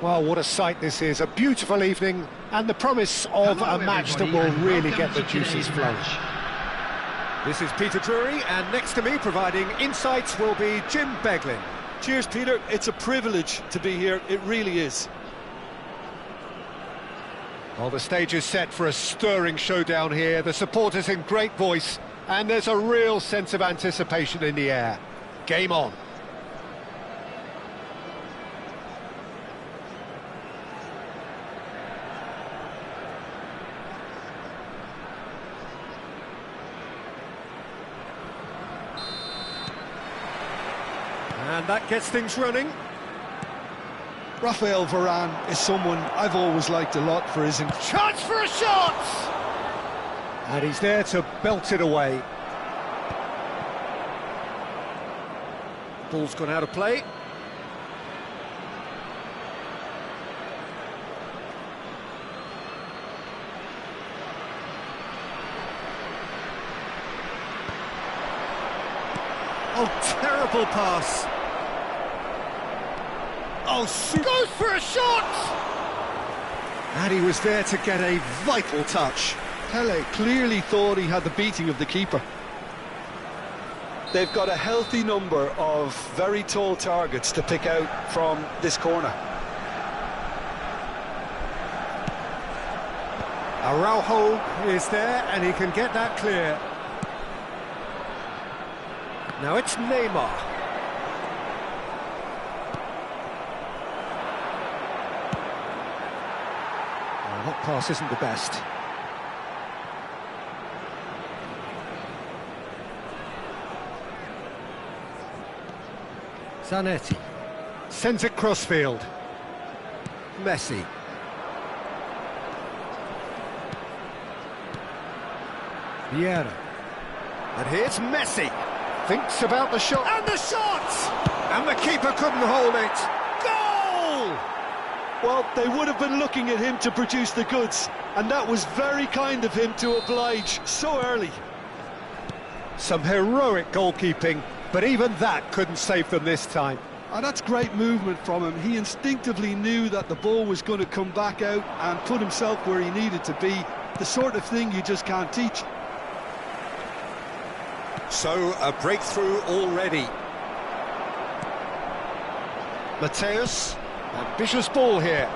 Well, what a sight this is. A beautiful evening and the promise of a match that will really get the juices flowing. This is Peter Drury, and next to me providing insights will be Jim Beglin. Cheers, Peter. It's a privilege to be here. It really is. Well, the stage is set for a stirring showdown here. The supporters in great voice, and there's a real sense of anticipation in the air. Game on. And that gets things running. Raphael Varane is someone I've always liked a lot for his... Chance for a shot! And he's there to belt it away. Ball's gone out of play. Oh, terrible pass. Oh, goes for a shot! And he was there to get a vital touch. Pele clearly thought he had the beating of the keeper. They've got a healthy number of very tall targets to pick out from this corner. Araujo is there and he can get that clear. Now it's Neymar. That pass isn't the best. Zanetti sends it crossfield. Messi. Vieira. And here's Messi. Thinks about the shot. And the shot! And the keeper couldn't hold it. Goal! Well, they would have been looking at him to produce the goods, and that was very kind of him to oblige so early. Some heroic goalkeeping, but even that couldn't save them this time. And that's great movement from him. He instinctively knew that the ball was going to come back out and put himself where he needed to be. The sort of thing you just can't teach. So, a breakthrough already. Mateus. Ambitious ball here.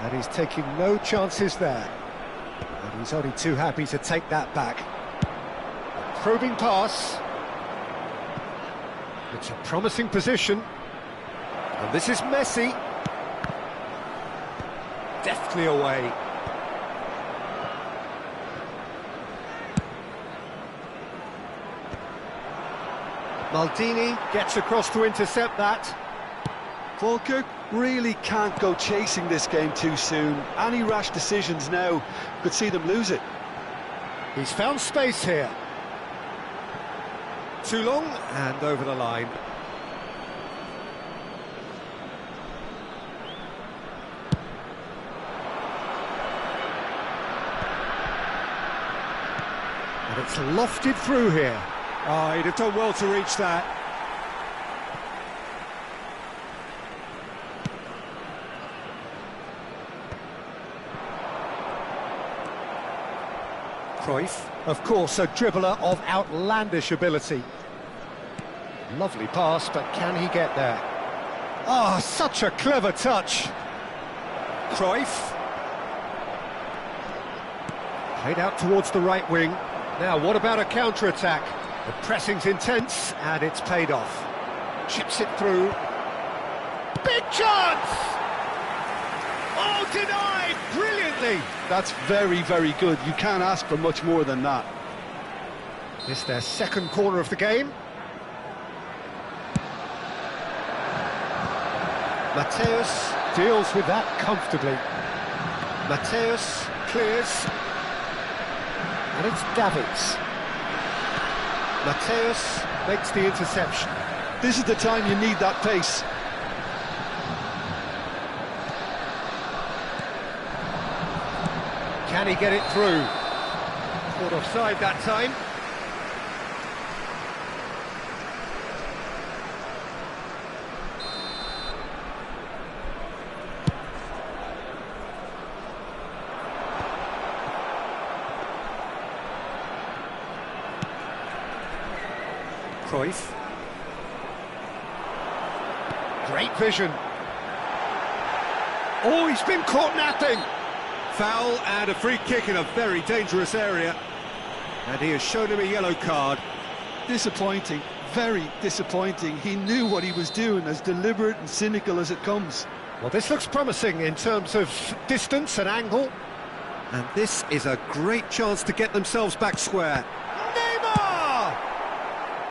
And he's taking no chances there. And he's only too happy to take that back. A probing pass. It's a promising position. And this is Messi. Deftly away. Maldini gets across to intercept that. Falkirk really can't go chasing this game too soon. Any rash decisions now could see them lose it. He's found space here. Too long and over the line. And it's lofted through here. Oh, he'd have done well to reach that. Cruyff, of course, a dribbler of outlandish ability. Lovely pass, but can he get there? Ah, such a clever touch. Cruyff. Played out towards the right wing. Now, what about a counter-attack? The pressing's intense, and it's paid off. Chips it through. Big chance! Oh, denied! Brilliantly! That's very, very good. You can't ask for much more than that. This their second corner of the game. Mateus deals with that comfortably. Mateus clears. And it's Davids. Mateus makes the interception. This is the time you need that pace. Can he get it through? Caught offside that time. Cruyff. Great vision. Oh, he's been caught napping. Foul and a free kick in a very dangerous area. And he has shown him a yellow card. Disappointing, very disappointing. He knew what he was doing, as deliberate and cynical as it comes. Well, this looks promising in terms of distance and angle. And this is a great chance to get themselves back square. Neymar!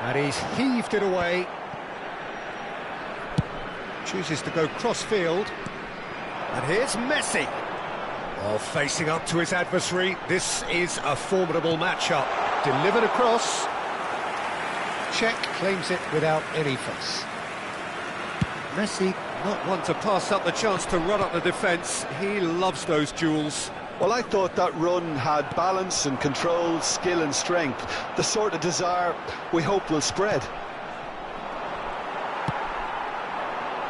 And he's heaved it away. Chooses to go cross-field. And here's Messi. Oh, facing up to his adversary. This is a formidable matchup. Delivered across. Czech claims it without any fuss. Messi, not one to pass up the chance to run up the defence. He loves those duels. Well, I thought that run had balance and control, skill and strength. The sort of desire we hope will spread.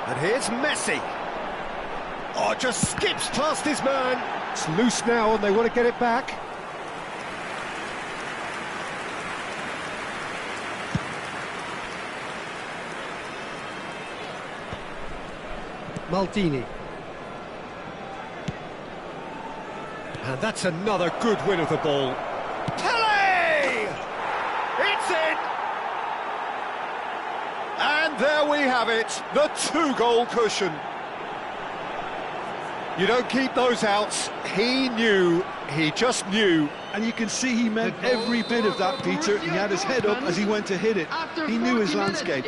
And here's Messi. Oh, just skips past his man. It's loose now and they want to get it back. Maldini. And that's another good win of the ball. Pele! It's in! And there we have it, the two-goal cushion. You don't keep those outs. He knew, he just knew. And you can see he meant every bit of that, Peter. He had his head up as he went to hit it. He knew his landscape.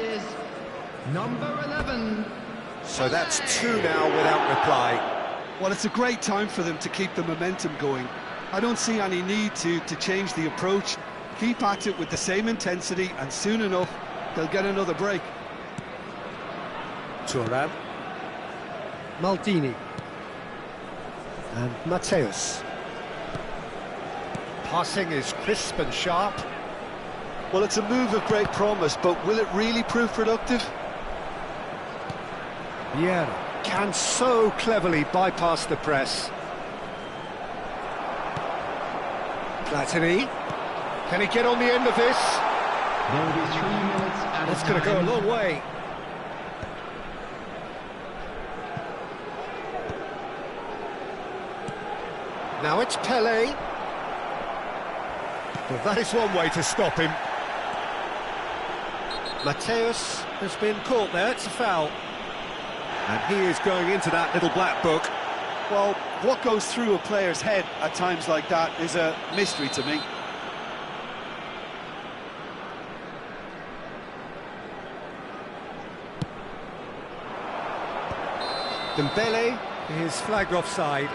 Number 11. So that's two now without reply. Well, it's a great time for them to keep the momentum going. I don't see any need to change the approach. Keep at it with the same intensity, and soon enough, they'll get another break. Thuram. Maldini. And Mateus. Passing is crisp and sharp. Well, it's a move of great promise, but will it really prove productive? Vieira can so cleverly bypass the press. Platini. Can he get on the end of this? There will be 3 minutes at That's a going to go a time. long way. Now it's Pele. Well, that is one way to stop him. Mateus has been caught there, it's a foul. And he is going into that little black book. Well, what goes through a player's head at times like that is a mystery to me. Dembele is flagged offside.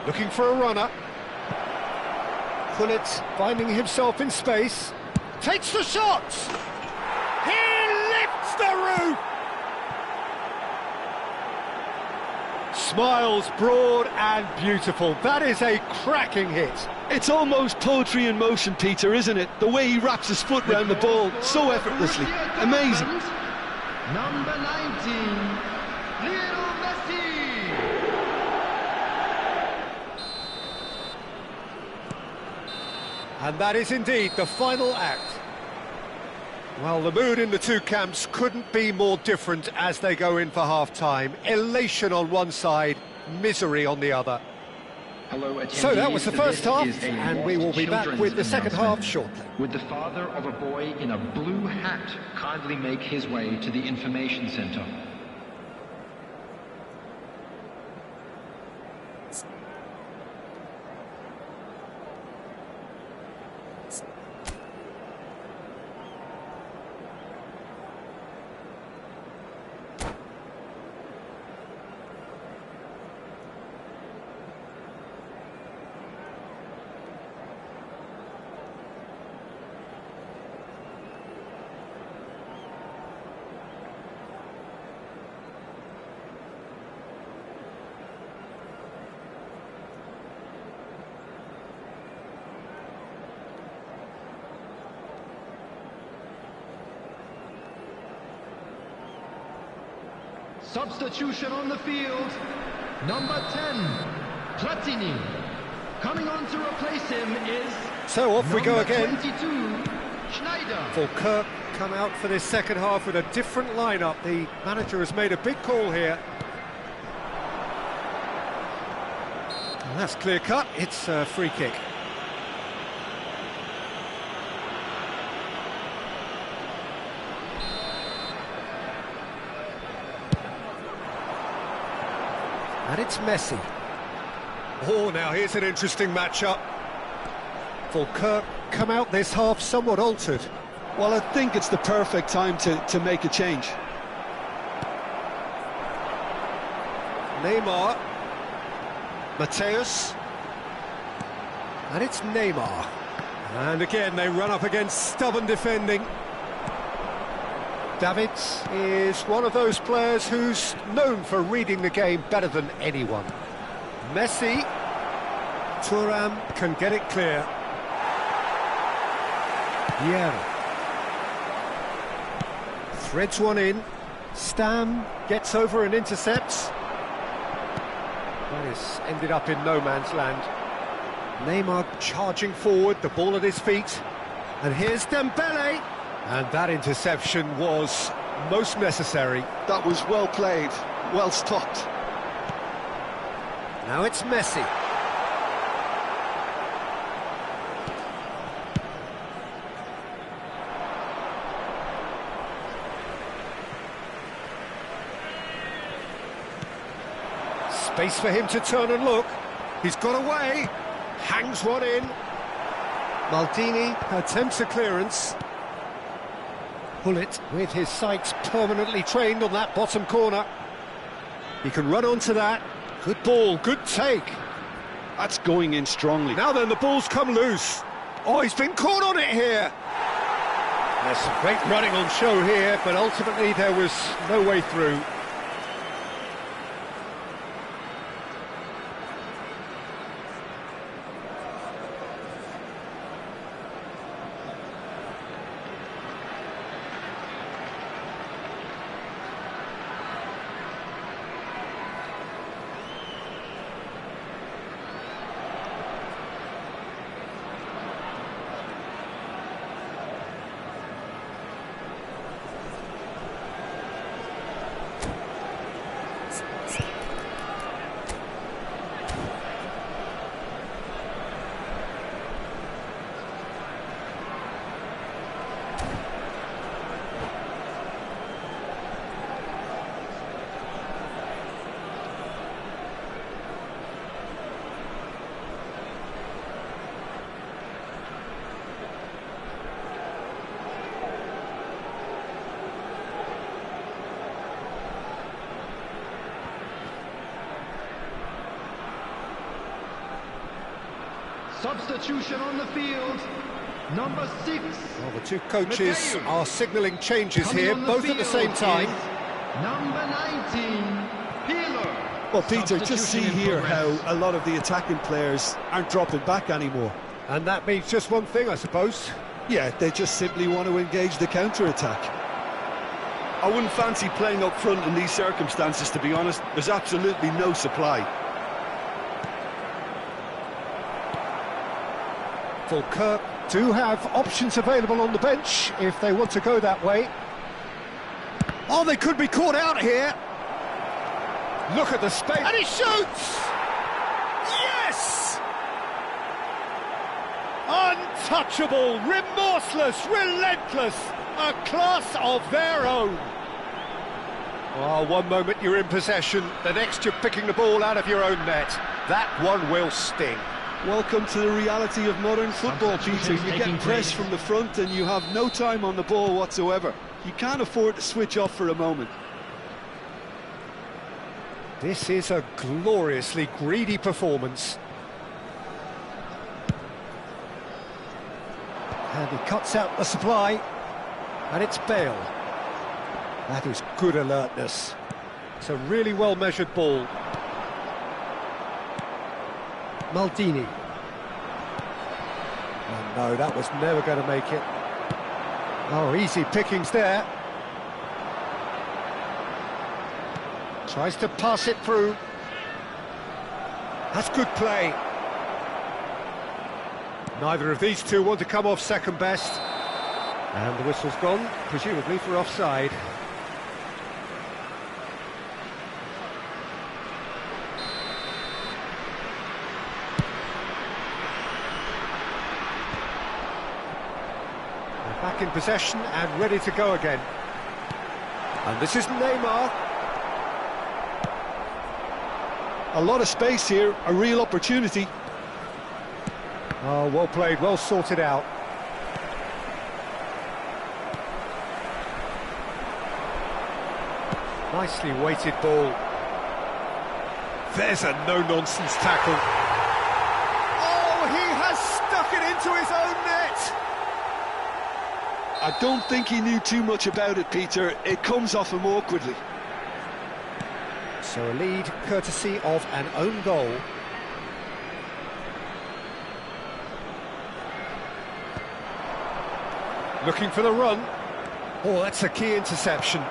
Looking for a runner. Gullit finding himself in space. Takes the shot! He lifts the roof! Smiles broad and beautiful. That is a cracking hit. It's almost poetry in motion, Peter, isn't it? The way he wraps his foot round the ball so effortlessly. Amazing. Number 19, Lionel Messi. And that is indeed the final act. Well, the mood in the two camps couldn't be more different as they go in for half-time. Elation on one side, misery on the other. Hello, attendees. So that was the first This half, is a and we will be back children's with the second half announcement. shortly. Would the father of a boy in a blue hat kindly make his way to the information centre? Substitution on the field. Number 10, Platini. Coming on to replace him is... So off we go again. 22, Schneider. For Kirk come out for this second half with a different lineup. The manager has made a big call here. And that's clear cut. It's a free kick. And it's Messi. Oh, now here's an interesting matchup. Kirk come out this half somewhat altered. Well, I think it's the perfect time to make a change. Neymar. Mateus. And it's Neymar. And again, they run up against stubborn defending. Davids is one of those players who's known for reading the game better than anyone. Messi. Thuram can get it clear. Yeah. Threads one in. Stam gets over and intercepts. That is ended up in no man's land. Neymar charging forward, the ball at his feet. And here's Dembele. And that interception was most necessary. That was well played, well stopped. Now it's Messi. Space for him to turn and look. He's got away. Hangs one in. Maldini attempts a clearance. Bullet with his sights permanently trained on that bottom corner. He can run onto that. Good ball, good take. That's going in strongly. Now then, the ball's come loose. Oh, he's been caught on it here. There's some great running on show here, but ultimately there was no way through. Substitution on the field, number 6. Well, the two coaches are signalling changes here, both at the same time. Number 19, Peeler. Well, Peter, just see here how a lot of the attacking players aren't dropping back anymore. And that means just one thing, I suppose. Yeah, they just simply want to engage the counter-attack. I wouldn't fancy playing up front in these circumstances, to be honest. There's absolutely no supply. Kirk do have options available on the bench if they want to go that way. Oh, they could be caught out here. Look at the space. And he shoots! Yes! Untouchable, remorseless, relentless, a class of their own. Oh, one moment you're in possession, the next you're picking the ball out of your own net. That one will sting. Welcome to the reality of modern football, Peter. You get pressed from the front and you have no time on the ball whatsoever. You can't afford to switch off for a moment. This is a gloriously greedy performance. And he cuts out the supply. And it's Bale. That is good alertness. It's a really well-measured ball. Maldini. Oh no, that was never going to make it. Oh, easy pickings there. Tries to pass it through. That's good play. Neither of these two want to come off second best. And the whistle's gone, presumably for offside. They're back in possession and ready to go again. And this is Neymar. A lot of space here, a real opportunity. Oh, well played, well sorted out. Nicely weighted ball. There's a no-nonsense tackle. Oh, he has stuck it into his own net! I don't think he knew too much about it, Peter. It comes off him awkwardly. So a lead courtesy of an own goal. Looking for the run. Oh, that's a key interception.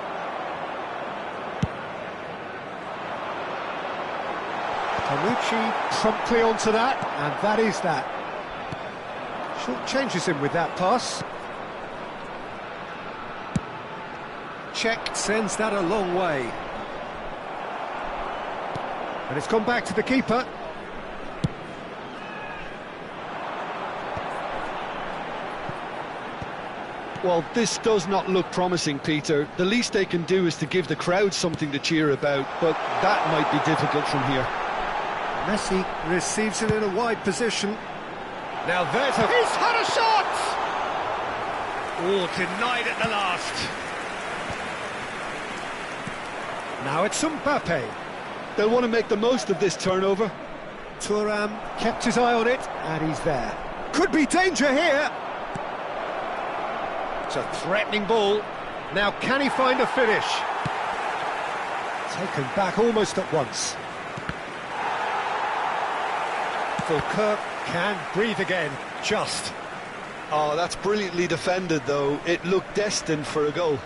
Panucci promptly onto that, and that is that. Short changes him with that pass. Check sends that a long way. And it's gone back to the keeper. Well, this does not look promising, Peter. The least they can do is to give the crowd something to cheer about, but that might be difficult from here. Messi receives it in a wide position. Now there's a... He's had a shot! Oh, denied at the last. Now it's Mbappe. They'll want to make the most of this turnover. Thuram kept his eye on it, and he's there. Could be danger here. It's a threatening ball. Now can he find a finish? Taken back almost at once. Fulkirk can breathe again, just. Oh, that's brilliantly defended, though. It looked destined for a goal.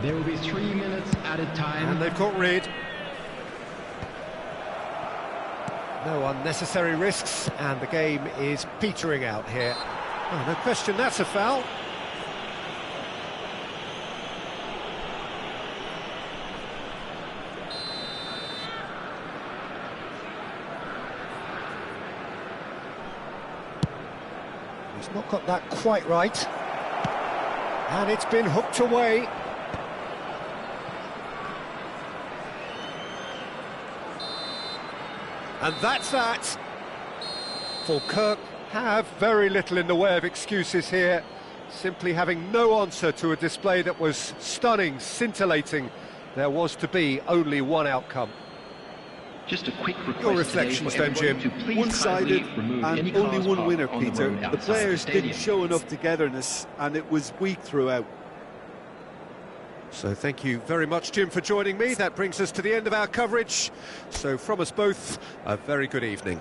There will be 3 minutes added time. And they've got rid. No unnecessary risks, and the game is petering out here. Oh, no question, that's a foul. He's not got that quite right. And it's been hooked away. And that's that. Fulkirk have very little in the way of excuses here, simply having no answer to a display that was stunning, scintillating. There was to be only one outcome. Just a quick request. Your reflections then, Jim. One-sided and only one winner, Peter. The players didn't show enough togetherness, and it was weak throughout. So thank you very much, Jim, for joining me. That brings us to the end of our coverage. So from us both, a very good evening.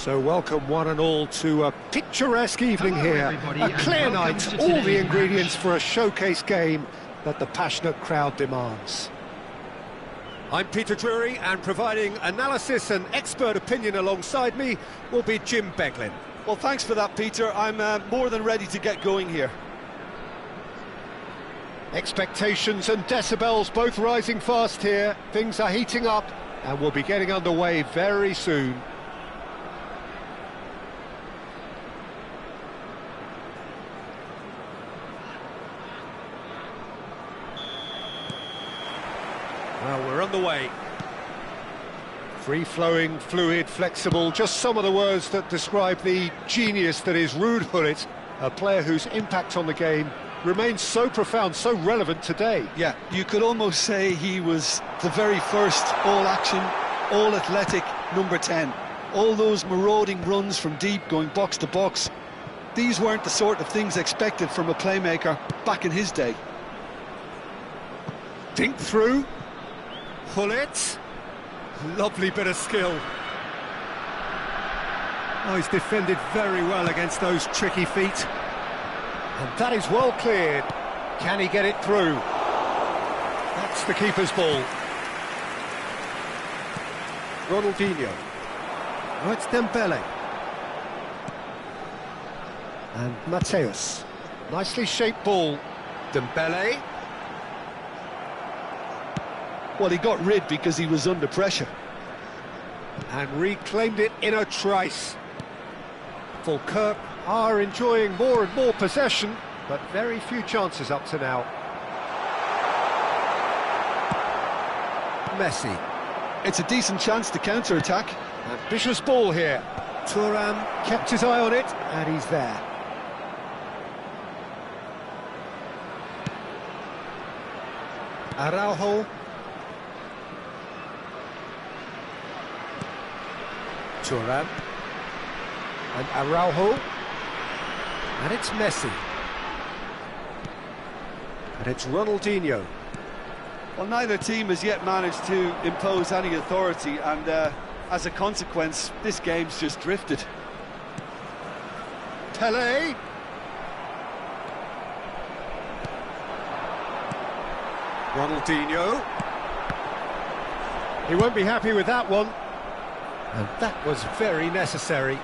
So welcome one and all to a picturesque evening Hello, here, everybody, a and clear welcome night, to all the today's ingredients match. for a showcase game that the passionate crowd demands. I'm Peter Drury, and providing analysis and expert opinion alongside me will be Jim Beglin. Well, thanks for that, Peter. I'm more than ready to get going here. Expectations and decibels both rising fast here. Things are heating up and we'll be getting underway very soon. Well, we're on the way. Free-flowing, fluid, flexible, just some of the words that describe the genius that is Ruud Gullit, a player whose impact on the game remains so profound, so relevant today. Yeah, you could almost say he was the very first all-action, all-athletic number 10. All those marauding runs from deep, going box to box, these weren't the sort of things expected from a playmaker back in his day. Dink through. Gullit. Lovely bit of skill. Oh, he's defended very well against those tricky feet. And that is well cleared. Can he get it through? That's the keeper's ball. Ronaldinho. Oh, it's Dembele. And Mateus. Nicely shaped ball. Dembele. Well, he got rid because he was under pressure. And reclaimed it in a trice. Falkirk are enjoying more and more possession, but very few chances up to now. Messi. It's a decent chance to counter-attack. Ambitious ball here. Thuram kept his eye on it, and he's there. Araujo. Thuram. And Araujo. And it's Messi. And it's Ronaldinho. Well, neither team has yet managed to impose any authority, and as a consequence, this game's just drifted. Pele. Ronaldinho. He won't be happy with that one. And that was very necessary.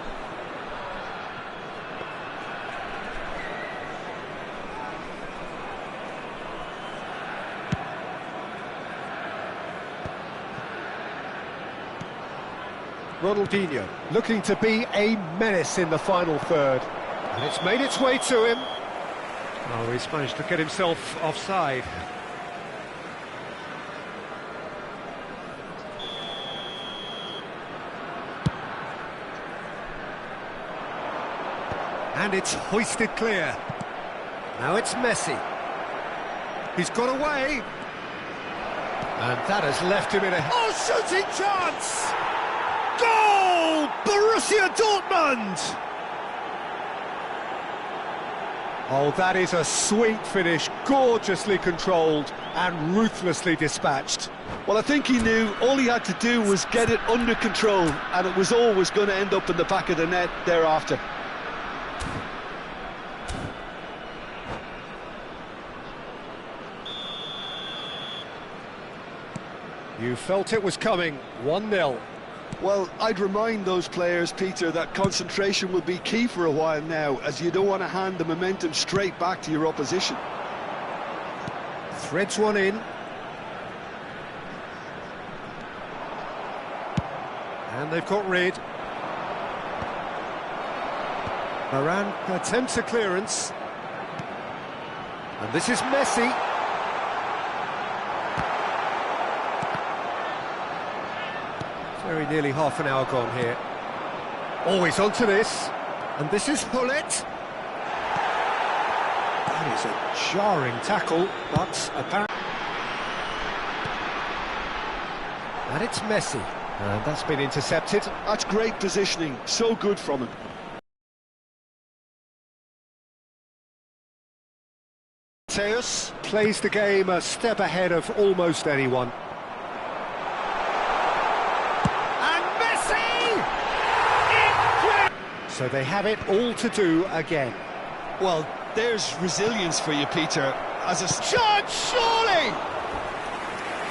Ronaldinho looking to be a menace in the final third. And it's made its way to him. Oh, he's managed to get himself offside. And it's hoisted clear. Now it's Messi. He's got away. And that has left him in a... Oh, shooting chance! Goal! Borussia Dortmund! Oh, that is a sweet finish, gorgeously controlled and ruthlessly dispatched. Well, I think he knew all he had to do was get it under control, and it was always going to end up in the back of the net thereafter. You felt it was coming, 1-0. Well, I'd remind those players, Peter, that concentration will be key for a while now, as you don't want to hand the momentum straight back to your opposition. Threads one in. And they've got rid. Varane attempts a clearance. And this is Messi. Very nearly half an hour gone here. Always onto this. And this is Hullet. That is a jarring tackle, but apparently... And it's Messi. And that's been intercepted. That's great positioning, so good from him. Mateus plays the game a step ahead of almost anyone. So they have it all to do again. Well, there's resilience for you, Peter. As a chance, surely!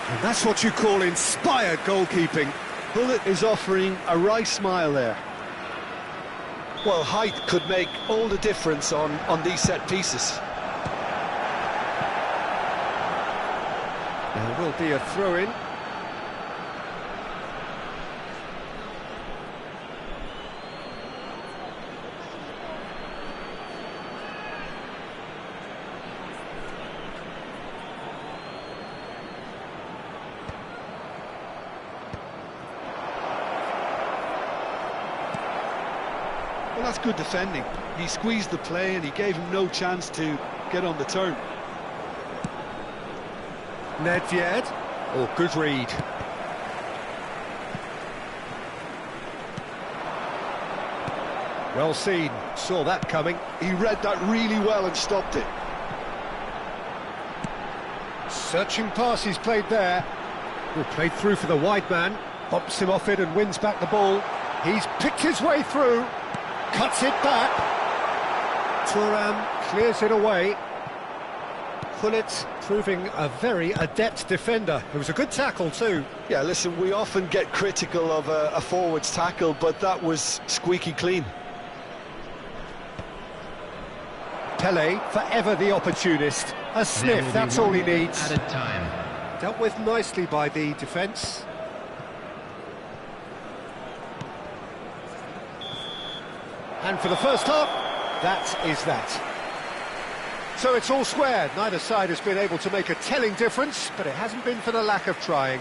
And that's what you call inspired goalkeeping. Hullet is offering a wry smile there. Well, height could make all the difference on these set pieces. There will be a throw-in. Well, that's good defending. He squeezed the play and he gave him no chance to get on the turn. Nedved. Oh, good read. Well seen. Saw that coming. He read that really well and stopped it. Searching pass he's played there. Good, played through for the wide man. Bumps him off it and wins back the ball. He's picked his way through. Cuts it back. Thuram clears it away. Pullet proving a very adept defender. It was a good tackle too. Yeah, listen, we often get critical of a forward's tackle, but that was squeaky clean. Pele, forever the opportunist. A sniff, that's all he needs. Added time. Dealt with nicely by the defence. And for the first half, that is that. So it's all square. Neither side has been able to make a telling difference, but it hasn't been for the lack of trying.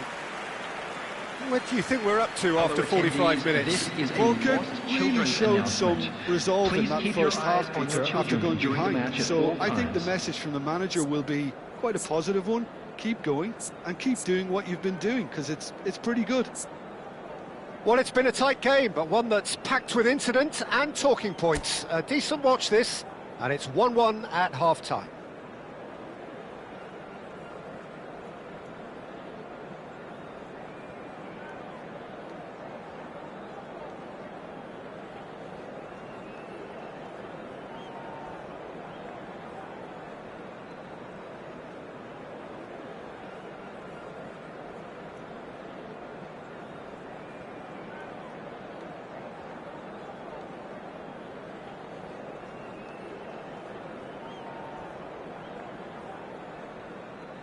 What do you think we're up to after 45 minutes? Well, Kirk really showed some resolve in that first half, Peter, after going behind. So I think the message from the manager will be quite a positive one. Keep going and keep doing what you've been doing, because it's pretty good. Well, it's been a tight game, but one that's packed with incident and talking points. A decent watch this, and it's 1-1 at half-time.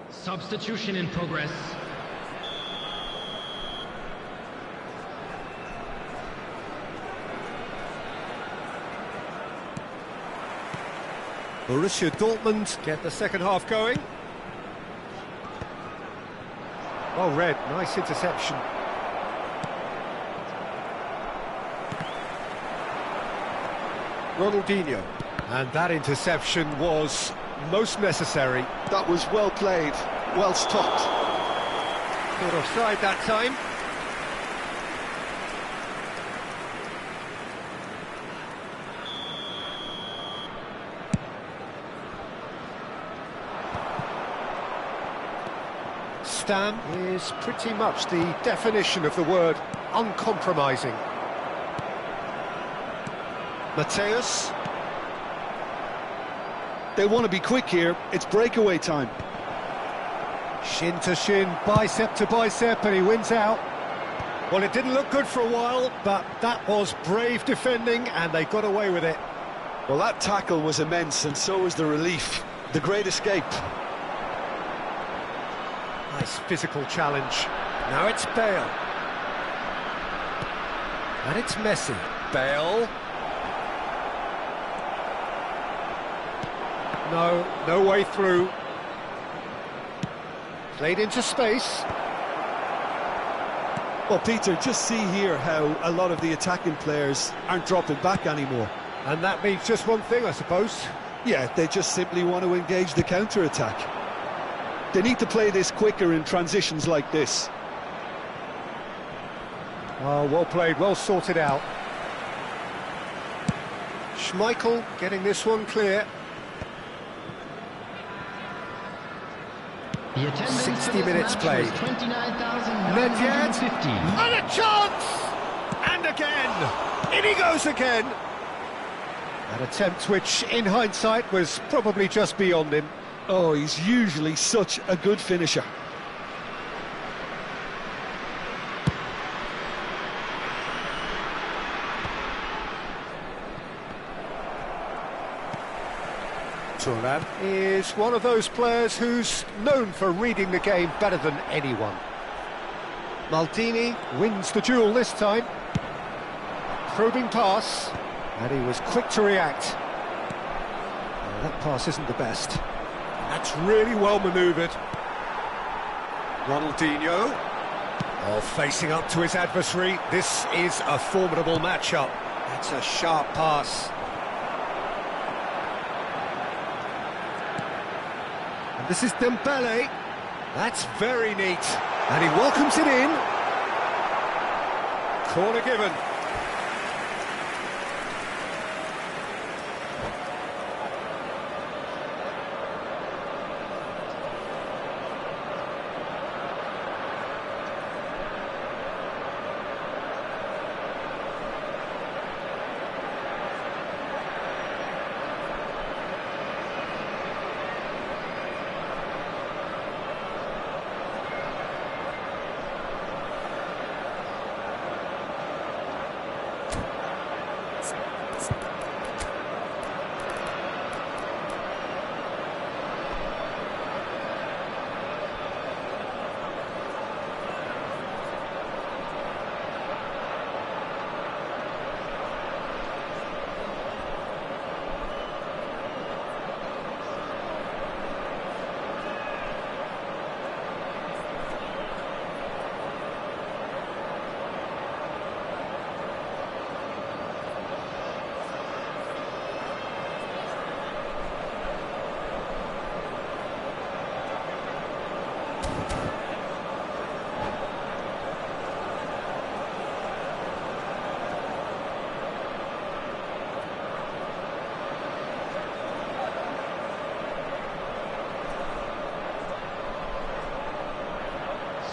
Substitution in progress. Borussia Dortmund get the second half going. Well read, nice interception. Ronaldinho. And that interception was most necessary. That was well played, well stopped. Caught offside that time. Stam is pretty much the definition of the word uncompromising. Mateus. They want to be quick here. It's breakaway time. Shin to shin, bicep to bicep, and he wins out. Well, it didn't look good for a while, but that was brave defending, and they got away with it. Well, that tackle was immense, and so was the relief. The great escape. Nice physical challenge. Now it's Bale. And it's Messi. Bale. No way through. Played into space. Well, Peter, just see here how a lot of the attacking players aren't dropping back anymore. And that means just one thing, I suppose. Yeah, they just simply want to engage the counter-attack. They need to play this quicker in transitions like this. Oh, well played, well sorted out. Schmeichel getting this one clear. The attendance 60 minutes played. 29,950. And a chance! And again! In he goes again! An attempt which, in hindsight, was probably just beyond him. Oh, he's usually such a good finisher. Turan is one of those players who's known for reading the game better than anyone. Maldini wins the duel this time. Probing pass, and he was quick to react. Oh, that pass isn't the best. That's really well manoeuvred. Ronaldinho, facing up to his adversary. This is a formidable matchup. That's a sharp pass. And this is Dembele. That's very neat. And he welcomes it in. Corner given.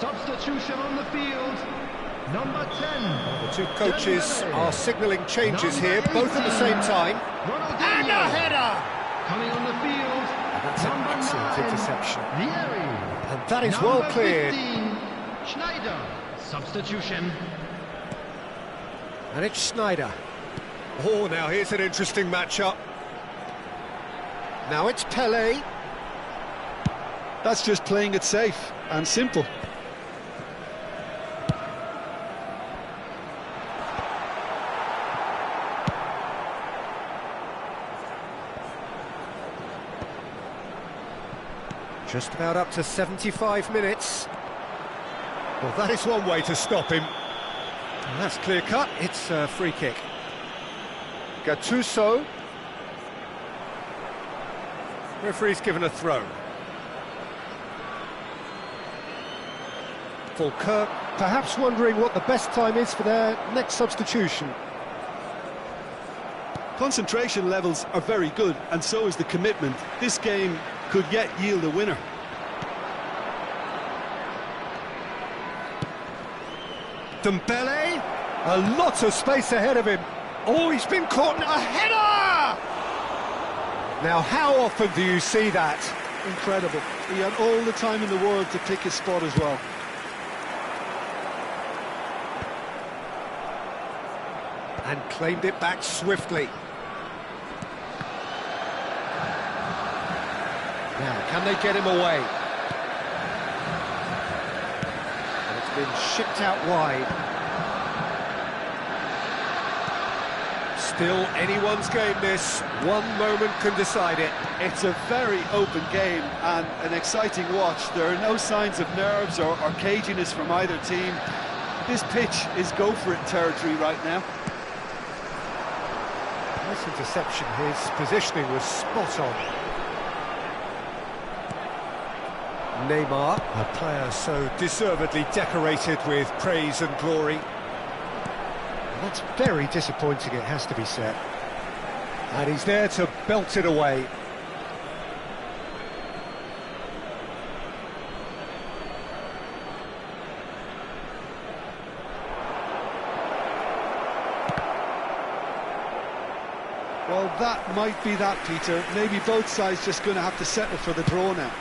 Substitution on the field. Number 10. The two coaches are signalling changes here, both at the same time. And a header! Coming on the field. That's an excellent interception. Vieri. And that is well cleared. 15, Schneider. Substitution. And it's Schneider. Oh, now here's an interesting matchup. Now it's Pele. That's just playing it safe and simple. Just about up to 75 minutes. Well, that is one way to stop him. And that's clear cut. It's a free kick. Gattuso. Referee's given a throw. Fulker, perhaps wondering what the best time is for their next substitution. Concentration levels are very good, and so is the commitment. This game could yet yield a winner. Dembele, a lot of space ahead of him. Oh, he's been caught in a header! Now, how often do you see that? Incredible. He had all the time in the world to pick his spot as well. And claimed it back swiftly. Now, can they get him away? And it's been shipped out wide. Still anyone's game, this. One moment can decide it. It's a very open game and an exciting watch. There are no signs of nerves or caginess from either team. This pitch is go-for-it territory right now. Nice interception. His positioning was spot on. Neymar, a player so deservedly decorated with praise and glory. And that's very disappointing, it has to be said. And he's there to belt it away. Well, that might be that, Peter. Maybe both sides just going to have to settle for the draw now.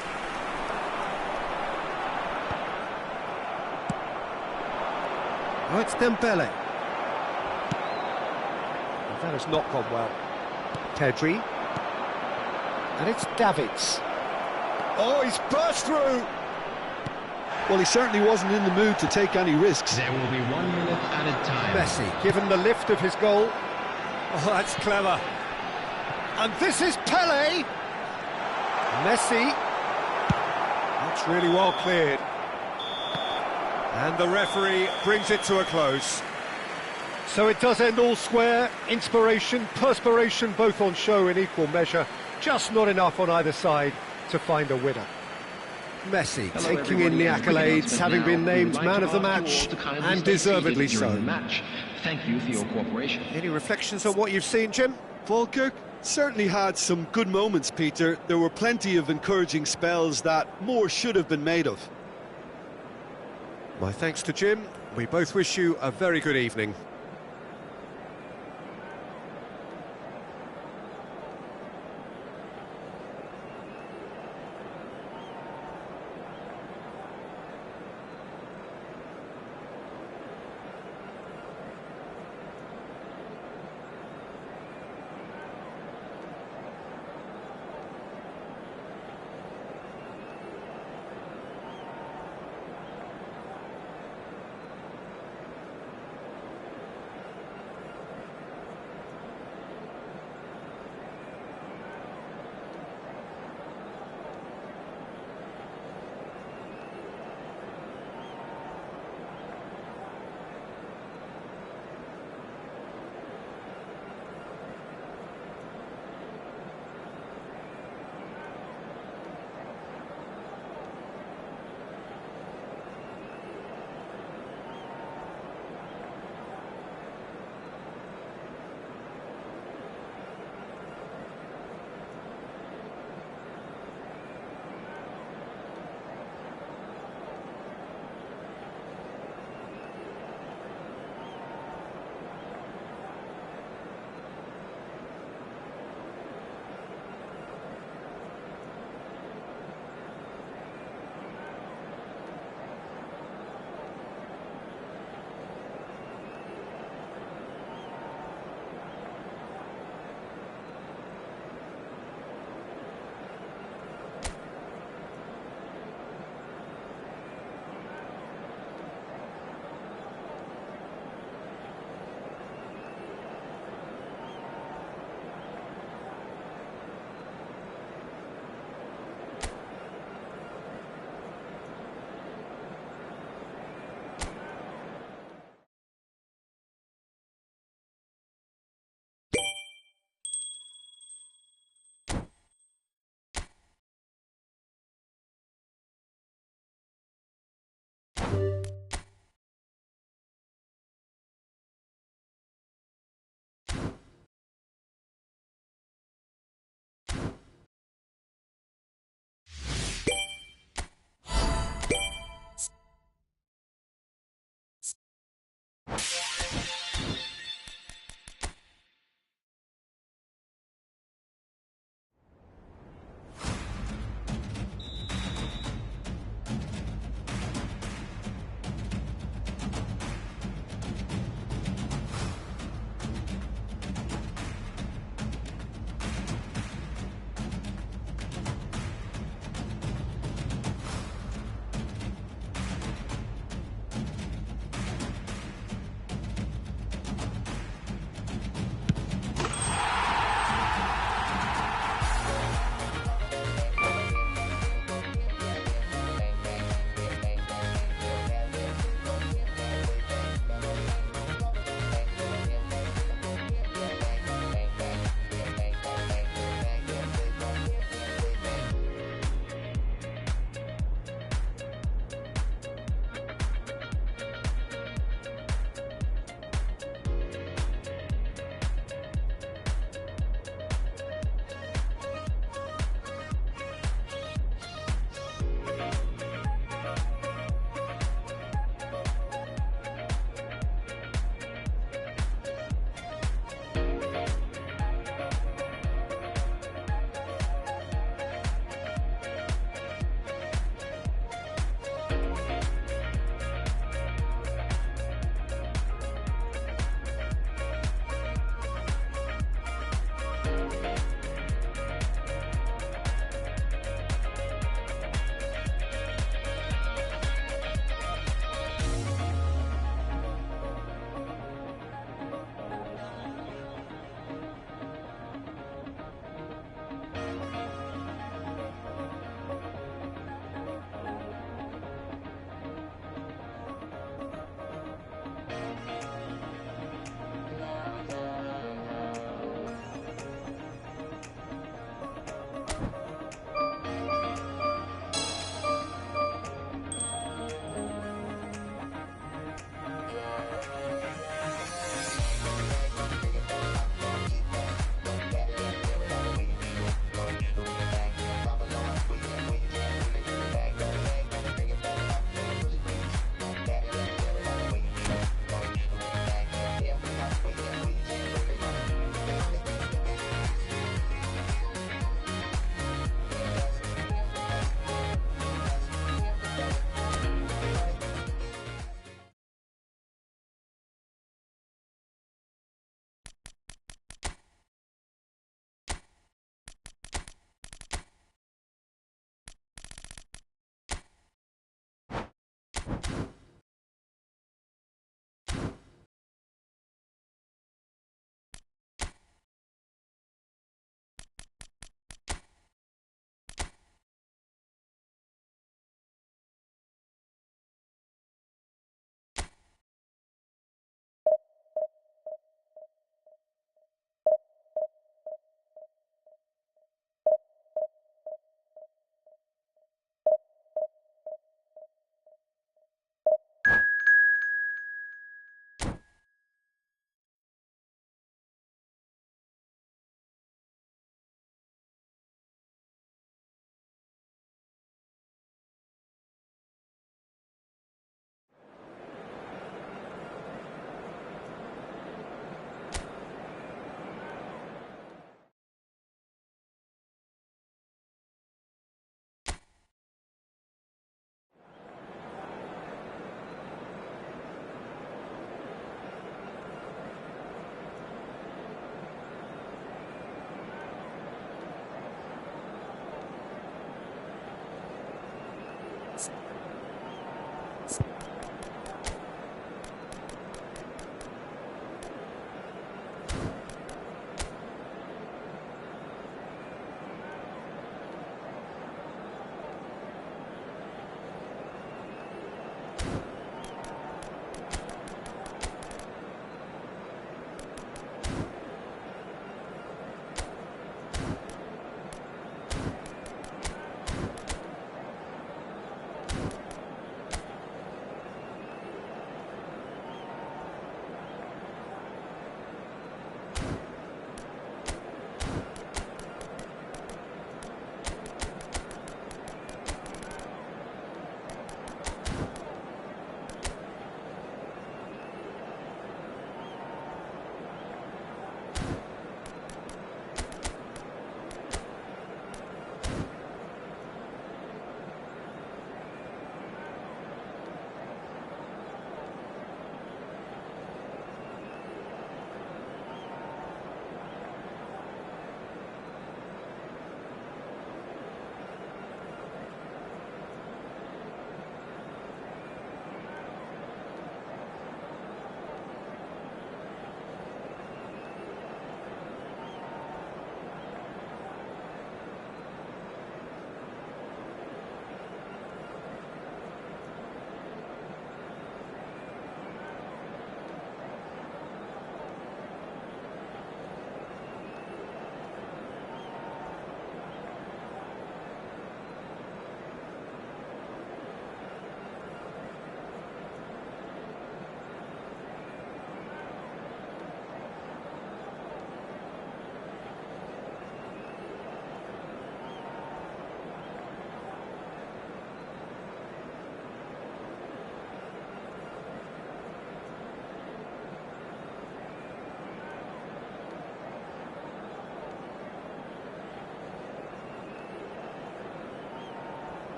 Oh, it's Dembele. And that has not gone well. Pedri. And it's Davids. Oh, he's burst through! Well, he certainly wasn't in the mood to take any risks. There will be 1 minute added time. Messi, given the lift of his goal. Oh, that's clever. And this is Pele. Messi. That's really well cleared. And the referee brings it to a close. So it does end all square. Inspiration, perspiration, both on show in equal measure. Just not enough on either side to find a winner. Messi taking in the accolades, having been named man of the match, and deservedly so. Thank you for your cooperation. Any reflections on what you've seen, Jim? Falkirk certainly had some good moments, Peter. There were plenty of encouraging spells that more should have been made of. My thanks to Jim. We both wish you a very good evening.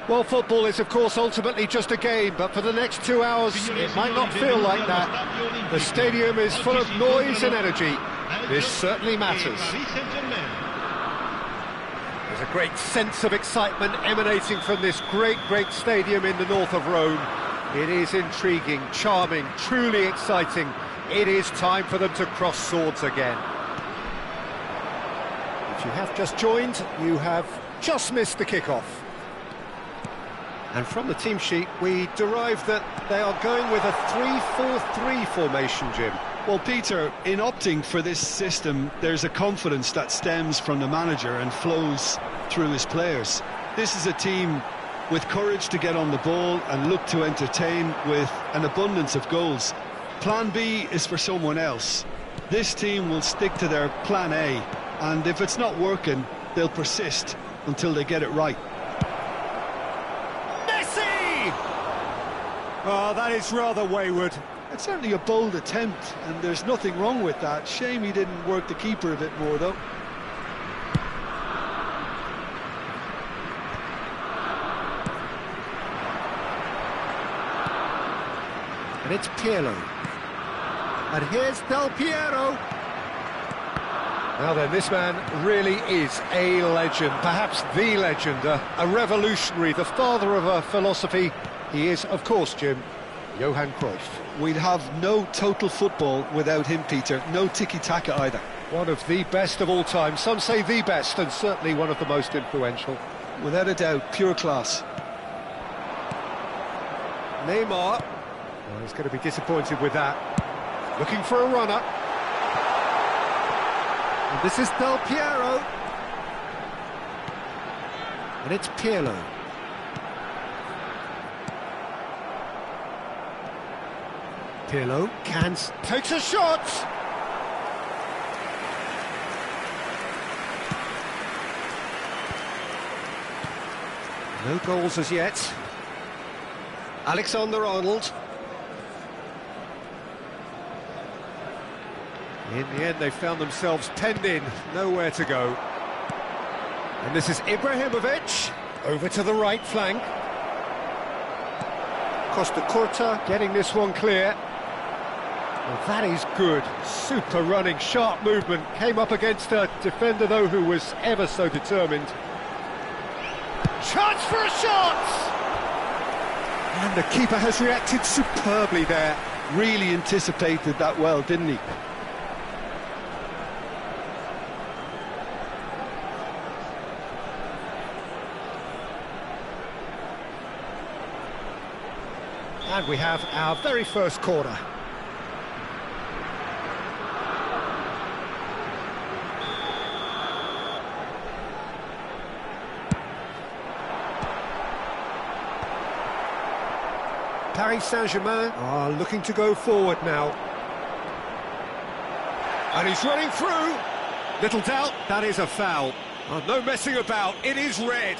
Well, football is, of course, ultimately just a game, but for the next 2 hours, it might not feel like that. The stadium is full of noise and energy. This certainly matters. There's a great sense of excitement emanating from this great stadium in the north of Rome. It is intriguing, charming, truly exciting. It is time for them to cross swords again. If you have just joined, you have just missed the kickoff. And from the team sheet, we derive that they are going with a 3-4-3 formation, Jim. Well, Peter, in opting for this system, there's a confidence that stems from the manager and flows through his players. This is a team with courage to get on the ball and look to entertain with an abundance of goals. Plan B is for someone else. This team will stick to their plan A, and if it's not working, they'll persist until they get it right. Oh, that is rather wayward. It's certainly a bold attempt, and there's nothing wrong with that. Shame he didn't work the keeper a bit more, though. And it's Pirlo. And here's Del Piero. Now then, this man really is a legend, perhaps the legend, a revolutionary, the father of a philosophy. He is, of course, Jim, Johan Cruyff. We'd have no total football without him, Peter. No tiki-taka either. One of the best of all time. Some say the best, and certainly one of the most influential. Without a doubt, pure class. Neymar. Oh, he's going to be disappointed with that. Looking for a runner. And this is Del Piero. And it's Pirlo. Pirlo takes a shot! No goals as yet. Alexander-Arnold. In the end, they found themselves penned in, nowhere to go. And this is Ibrahimovic, over to the right flank. Costa Curta getting this one clear. Well, that is good. Super running, sharp movement. Came up against a defender, though, who was ever so determined. Chance for a shot! And the keeper has reacted superbly there. Really anticipated that well, didn't he? And we have our very first corner. Paris Saint-Germain are looking to go forward now. And he's running through. Little doubt, that is a foul. Oh, no messing about, it is red.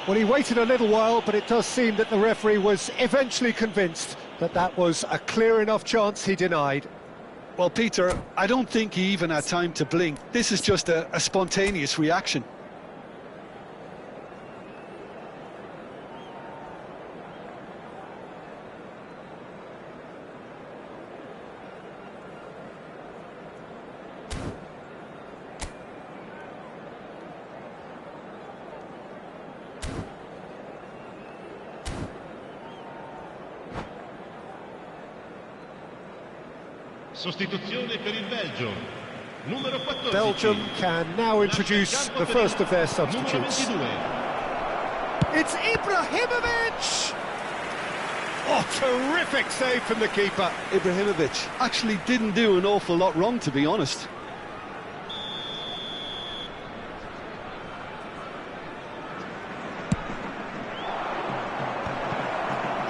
Well, he waited a little while, but it does seem that the referee was eventually convinced that that was a clear enough chance he denied. Well, Peter, I don't think he even had time to blink. This is just a spontaneous reaction. Sostituzione per il Belgio. Numero 14. Belgium can now introduce the first of their substitutes. It's Ibrahimovic! Oh, terrific save from the keeper. Ibrahimovic actually didn't do an awful lot wrong, to be honest.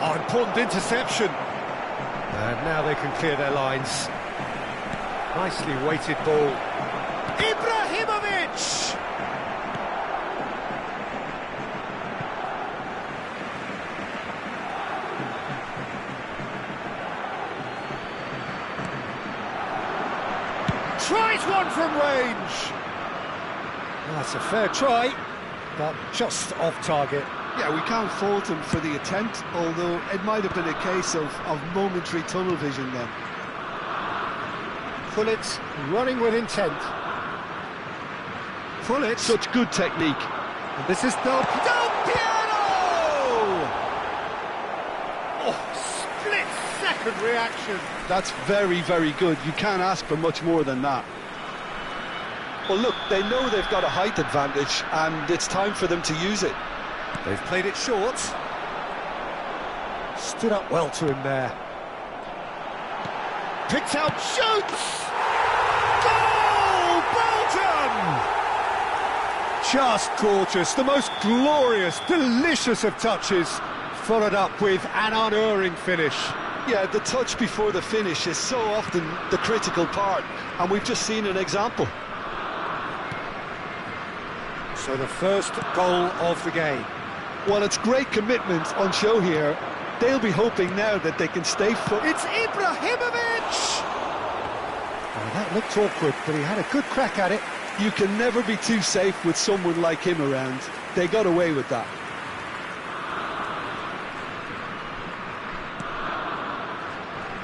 Oh, important interception. And now they can clear their lines. Nicely weighted ball. Ibrahimovic! Tries one from range. That's a fair try, but just off target. Yeah, we can't fault him for the attempt, although it might have been a case of momentary tunnel vision then. Pullit's running with intent. Pullit. Such good technique. And this is Del Piero! Oh, split-second reaction. That's very, very good. You can't ask for much more than that. Well, look, they know they've got a height advantage, and it's time for them to use it. They've played it short. Stood up well to him there. Picked out, shoots! Goal! Belgium! Just gorgeous, the most glorious, delicious of touches, followed up with an unerring finish. Yeah, the touch before the finish is so often the critical part, and we've just seen an example. So the first goal of the game. Well, it's great commitment on show here. They'll be hoping now that they can stay fit. It's Ibrahimovic! Oh, that looked awkward, but he had a good crack at it. You can never be too safe with someone like him around. They got away with that.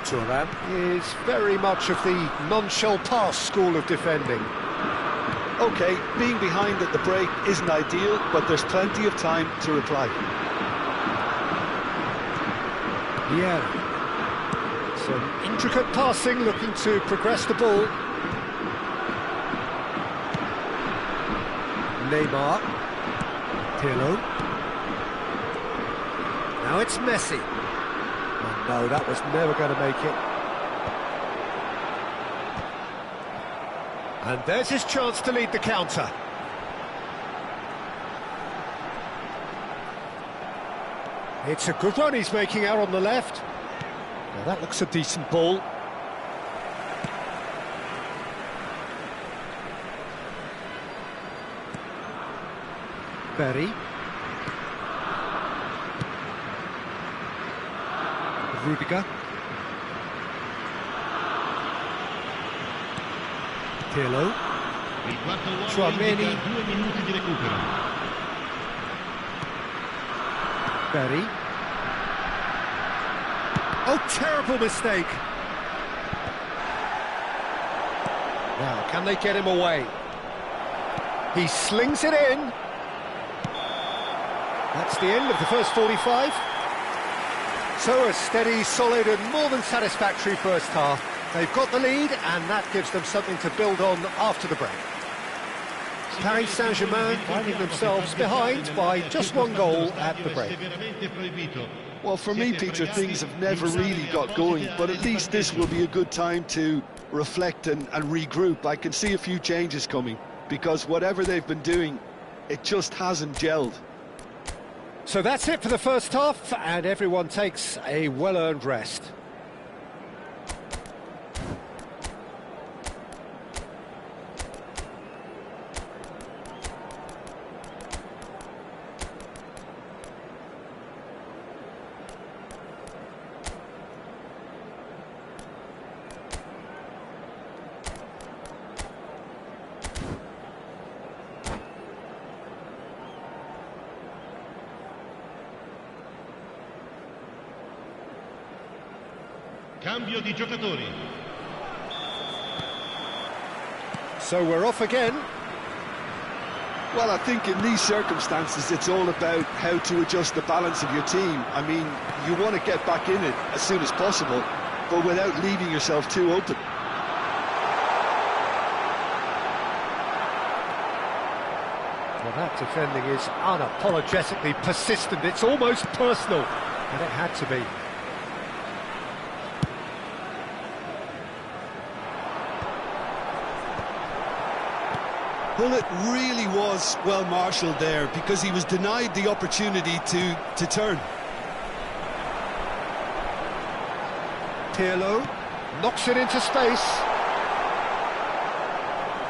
Thuram is very much of the non-shall-pass school of defending. OK, being behind at the break isn't ideal, but there's plenty of time to reply. Yeah. Some intricate passing, looking to progress the ball. Neymar. Pirlo. Now it's Messi. Oh, no, that was never going to make it. And there's his chance to lead the counter. It's a good run he's making out on the left. Now that looks a decent ball. Berry. Rudiger. Pirlo. Tchouameni. Berry. Oh, terrible mistake. Now, can they get him away? He slings it in. That's the end of the first 45. So a steady, solid and more than satisfactory first half. They've got the lead and that gives them something to build on after the break. Paris Saint-Germain finding themselves behind by just one goal at the break. Well, for me, Peter, things have never really got going, but at least this will be a good time to reflect and regroup. I can see a few changes coming, because whatever they've been doing, it just hasn't gelled. So that's it for the first half, and everyone takes a well-earned rest. Cambio di giocatori. So we're off again. Well, I think in these circumstances, it's all about how to adjust the balance of your team. I mean, you want to get back in it as soon as possible, but without leaving yourself too open. Well, that defending is unapologetically persistent. It's almost personal, and it had to be. Well, it really was well marshalled there because he was denied the opportunity to turn. Pirlo knocks it into space.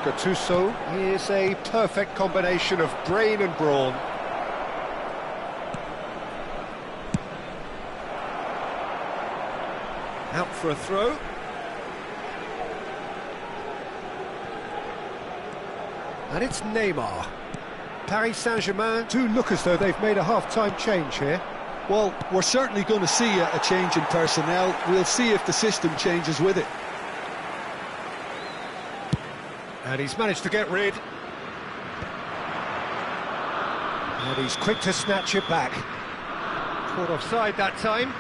Gattuso is a perfect combination of brain and brawn. Out for a throw. And it's Neymar. Paris Saint-Germain do look as though they've made a half-time change here. Well, we're certainly going to see a change in personnel. We'll see if the system changes with it. And he's managed to get rid. And he's quick to snatch it back. Caught offside that time.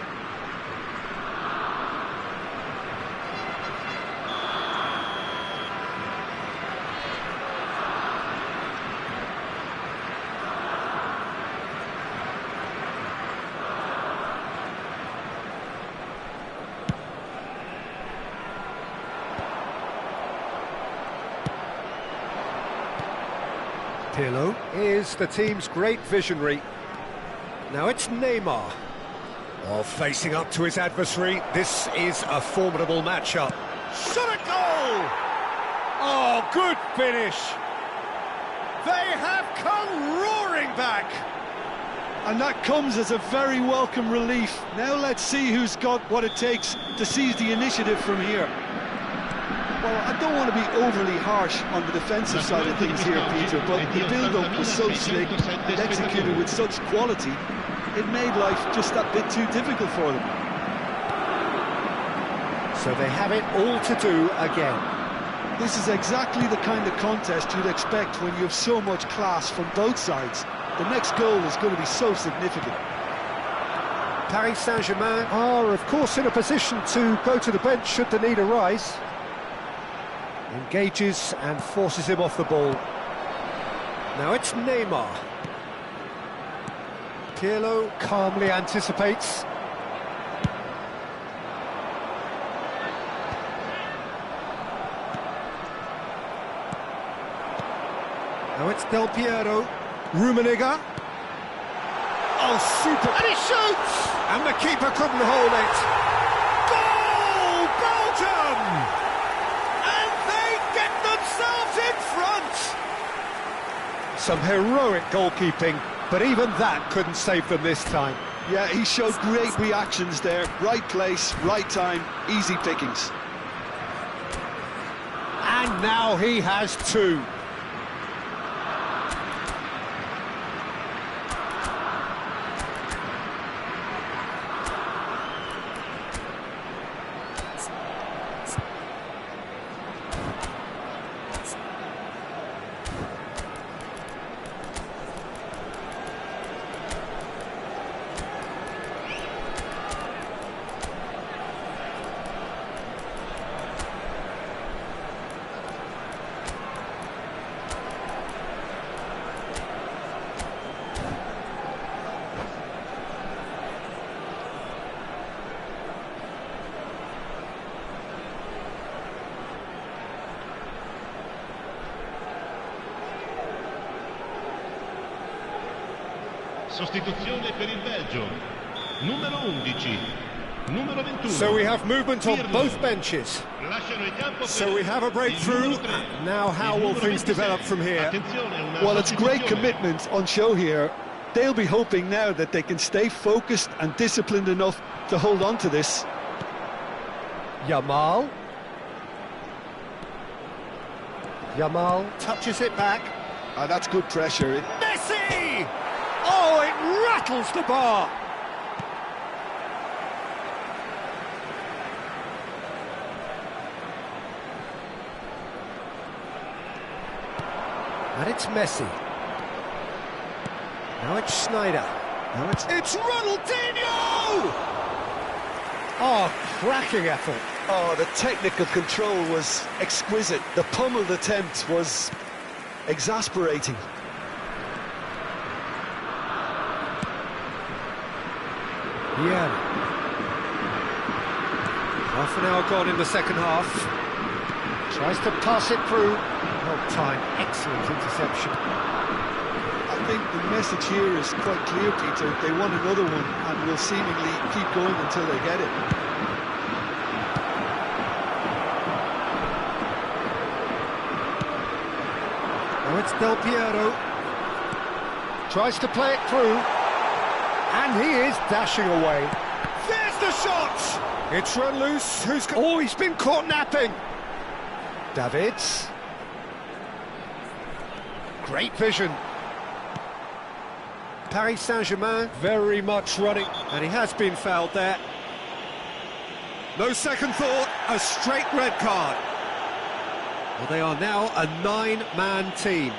Pirlo is the team's great visionary. Now it's Neymar. Oh, facing up to his adversary, this is a formidable matchup. Shot a goal! Oh, good finish! They have come roaring back! And that comes as a very welcome relief. Now let's see who's got what it takes to seize the initiative from here. Well, I don't want to be overly harsh on the defensive side of things here, Peter, but the build-up was so slick and executed with such quality, it made life just that bit too difficult for them. So they have it all to do again. This is exactly the kind of contest you'd expect when you have so much class from both sides. The next goal is going to be so significant. Paris Saint-Germain are, of course, in a position to go to the bench should the need arise. Engages and forces him off the ball. Now it's Neymar. Pirlo calmly anticipates. Now it's Del Piero. Rummenigge. Oh, super. And he shoots! And the keeper couldn't hold it. Goal! Belgium! In front! Some heroic goalkeeping, but even that couldn't save them this time. Yeah, he showed great reactions there. Right place, right time, easy pickings. And now he has two. Sostituzione per il Belgio. Numero 11. Numero 21. So we have movement on both benches. So we have a breakthrough. Now how will things develop from here? Well, it's great commitment on show here. They'll be hoping now that they can stay focused and disciplined enough to hold on to this. Yamal. Yamal touches it back. That's good pressure. Messi! Oh, it rattles the bar! And it's Messi. Now it's Schneider. Now it's Ronaldinho! Oh, cracking effort. Oh, the technical control was exquisite. The pummeled attempt was exasperating. Yeah. Half an hour gone in the second half. Tries to pass it through. Well timed, excellent interception. I think the message here is quite clear, Peter. They want another one and will seemingly keep going until they get it. Now it's Del Piero. Tries to play it through. And he is dashing away. There's the shot! It's run loose. Oh, he's been caught napping. Davids. Great vision. Paris Saint-Germain very much running, and he has been fouled there. No second thought, a straight red card. Well, they are now a 9-man team.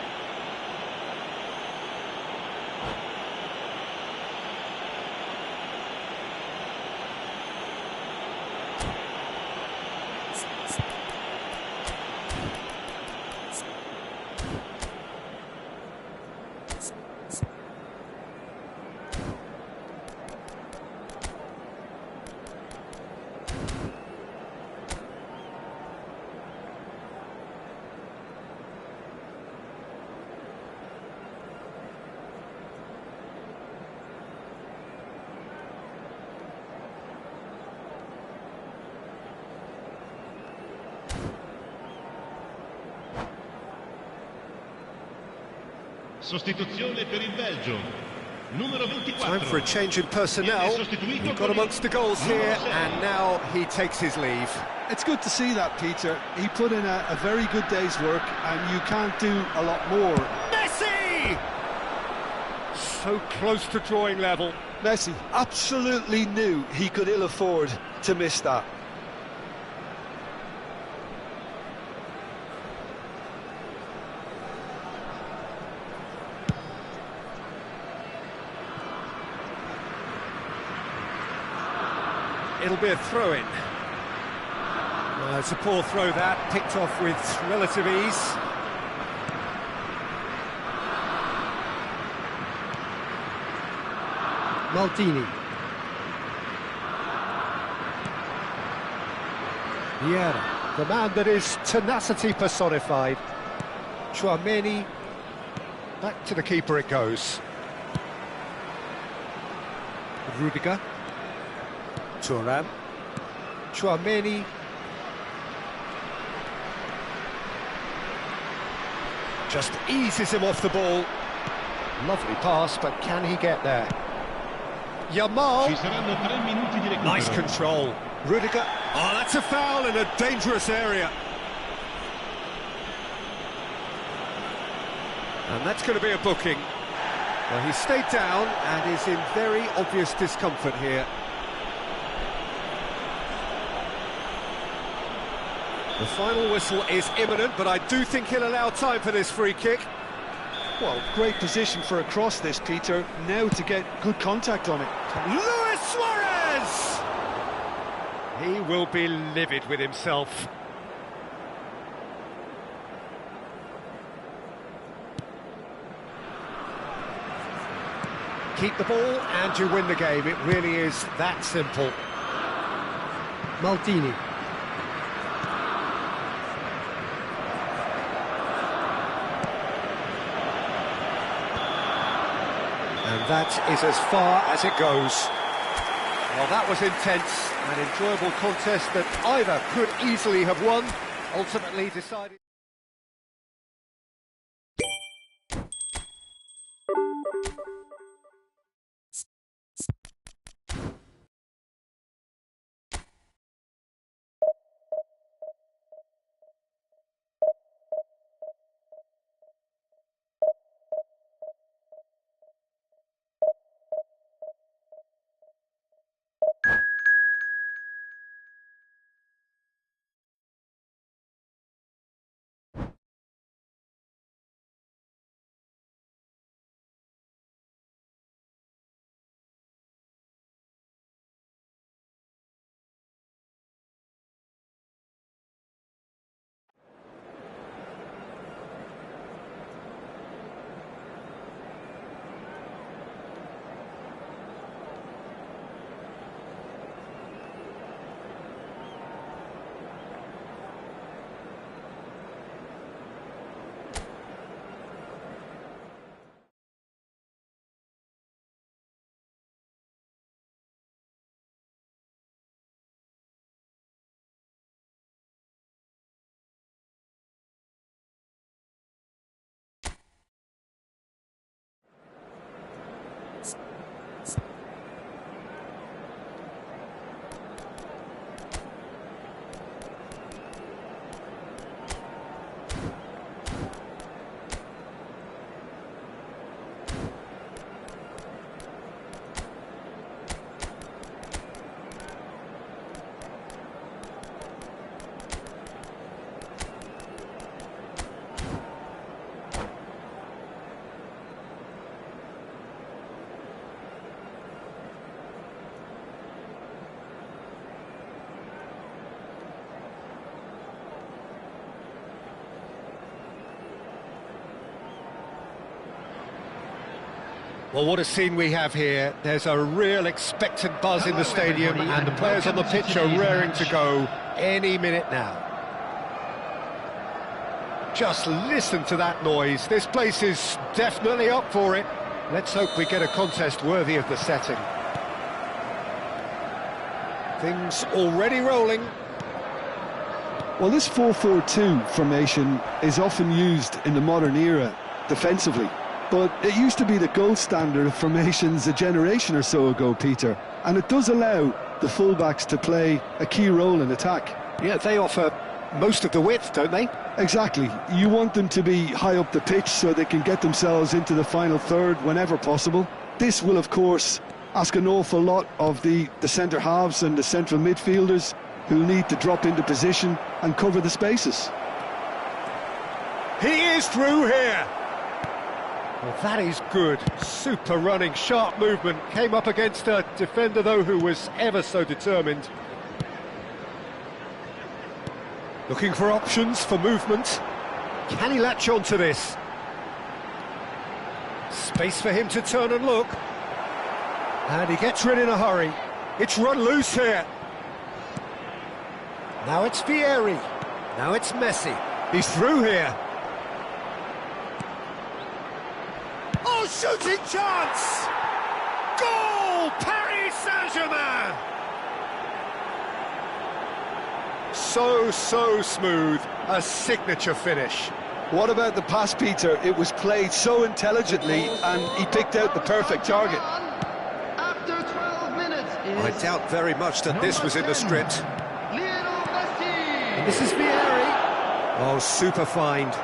Sostituzione per il Belgio. Numero 24. Time for a change in personnel. He got amongst the goals here, and now he takes his leave. It's good to see that, Peter. He put in a very good day's work, and you can't do a lot more. Messi! So close to drawing level. Messi absolutely knew he could ill afford to miss that. It'll be a throw-in. It's a poor throw that, picked off with relative ease. Maldini. Vieira, the man that is tenacity personified. Chouameni, back to the keeper it goes. Rudiger. Thuram, Chouameni, just eases him off the ball. Lovely pass, but can he get there? Yamal, Ci saranno 3 minuti di recupero. nice control. Rudiger, oh, that's a foul in a dangerous area. And that's going to be a booking. Well, he stayed down and is in very obvious discomfort here. The final whistle is imminent, but I do think he'll allow time for this free kick. Well, great position for a cross this, Peter. Now to get good contact on it. Luis Suarez! He will be livid with himself. Keep the ball and you win the game. It really is that simple. Maldini. And that is as far as it goes. Well, that was intense, an enjoyable contest that either could easily have won, ultimately decided... Well, what a scene we have here. There's a real expectant buzz in the stadium, and the players on the pitch are raring to go any minute now. Just listen to that noise. This place is definitely up for it. Let's hope we get a contest worthy of the setting. Things already rolling. Well, this 4-4-2 formation is often used in the modern era defensively, but it used to be the gold standard of formations a generation or so ago, Peter, and it does allow the fullbacks to play a key role in attack. Yeah, they offer most of the width, don't they? Exactly. You want them to be high up the pitch so they can get themselves into the final third whenever possible. This will, of course, ask an awful lot of the centre halves and the central midfielders, who need to drop into position and cover the spaces. He is through here. Well, that is good. Super running, sharp movement. Came up against a defender, though, who was ever so determined. Looking for options for movement. Can he latch on to this? Space for him to turn and look. And he gets rid in a hurry. It's run loose here. Now it's Vieri. Now it's Messi. He's through here. Oh, shooting chance! Goal! Paris Saint-Germain! So smooth. A signature finish. What about the pass, Peter? It was played so intelligently and he picked out the perfect target. After 12 minutes I doubt very much that this was in the script. Messi. This is Vieri. Oh, super find.